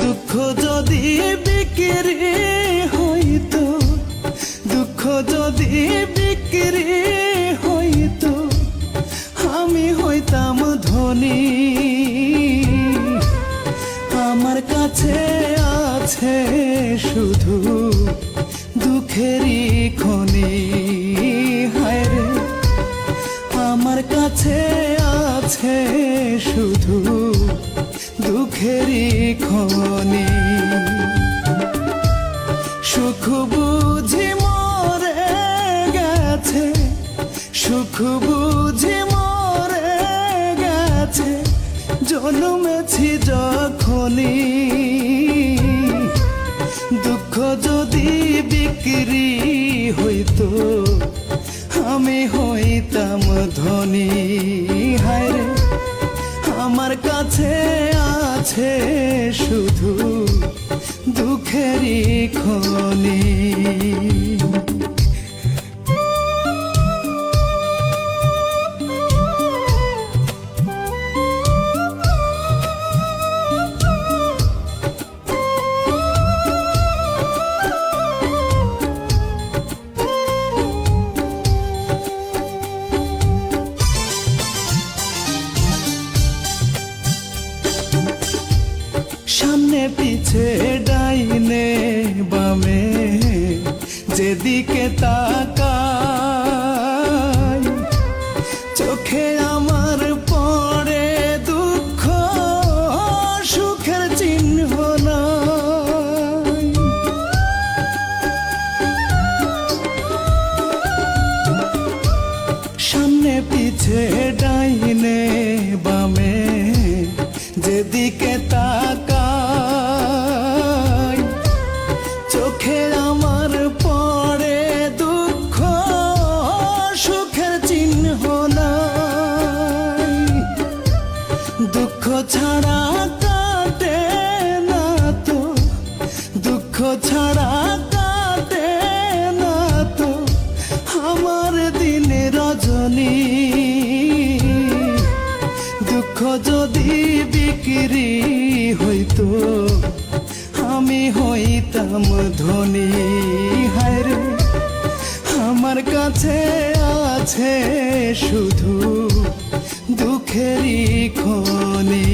দুঃখ যদি বিক্রি হইতো, দুঃখ যদি বিক্রি হইতো, আমি হইতাম ধনী। আমার কাছে আছে শুধু দুঃখেরই খনি। হায় রে, আমার কাছে আছে শুধু দুঃখেরই খনি। সুখ বুঝি মরে গেছে, সুখ বুঝি মরে গেছে, জন্মেছি যখনই। দুঃখ যদি বিক্রি হইতো, আমি হইতাম ধনী। হায় রে, আমার কাছে আছে শুধু দুঃখেরই খনি। সামনে পিছে ডাইনে বামে যেদিকে তাকাই, চোখে আমার পড়ে দুঃখ, সুখের চিহ্ন নাই। সামনে পিছে ডাইনে বামে যেদিকে তাকাই, চোখে আমার পড়ে দুঃখ, সুখের চিহ্ন নাই। দুঃখ ছাড়া কাটে না তো, দুঃখ ছাড়া কাটে না তো আমার দিন রজনী। দুঃখ যদি বিক্রি হইতো, আমি হইতাম ধনী। হায় রে, আমার কাছে আছে শুধু দুঃখেরই খনি।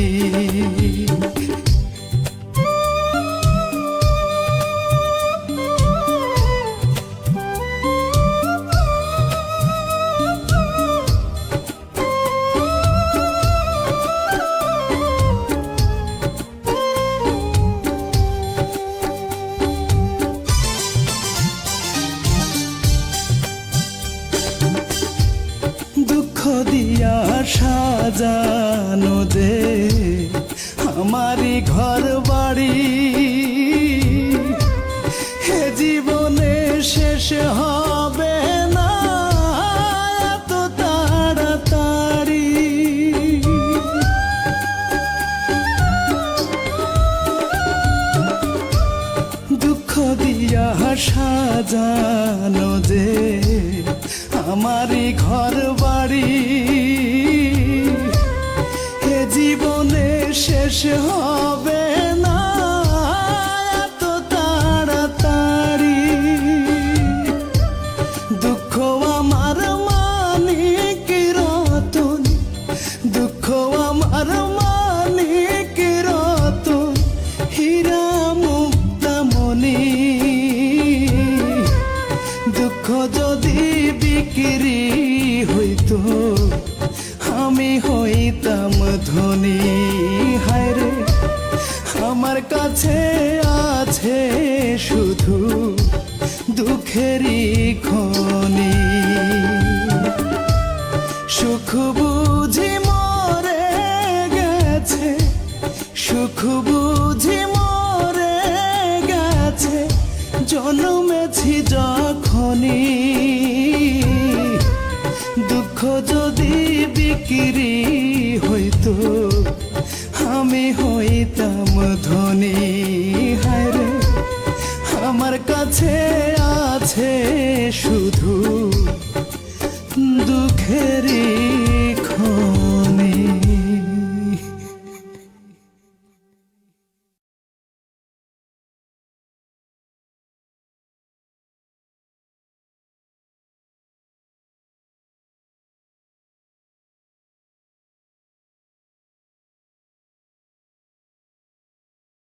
দুঃখ দিয়া সাজানো যে আমারই ঘর বাড়ি, হে জীবনে শেষ হবে না এত তাড়াতাড়ি। দুঃখ দিয়া সাজানো যে আমারই ঘর বাড়ি, হে জীবনে শেষ হবে না এত তাড়াতাড়ি। দুঃখ আমার মানিক রতন, দুঃখ আমার মানিক রতন, হীরা মুক্তামণি। দুঃখ যদি বিক্রি হইতো, আমি হইতাম ধনী। হায় রে, আমার কাছে আছে শুধু দুঃখেরই খনি। সুখ বুঝি মরে গেছে, সুখ বুঝি মরে গেছে, জন্মেছি যখনই। দুঃখ যদি বিক্রি হইতো, আমি হইতাম ধনী। হায় রে, আমার কাছে আছে শুধু দুঃখেরই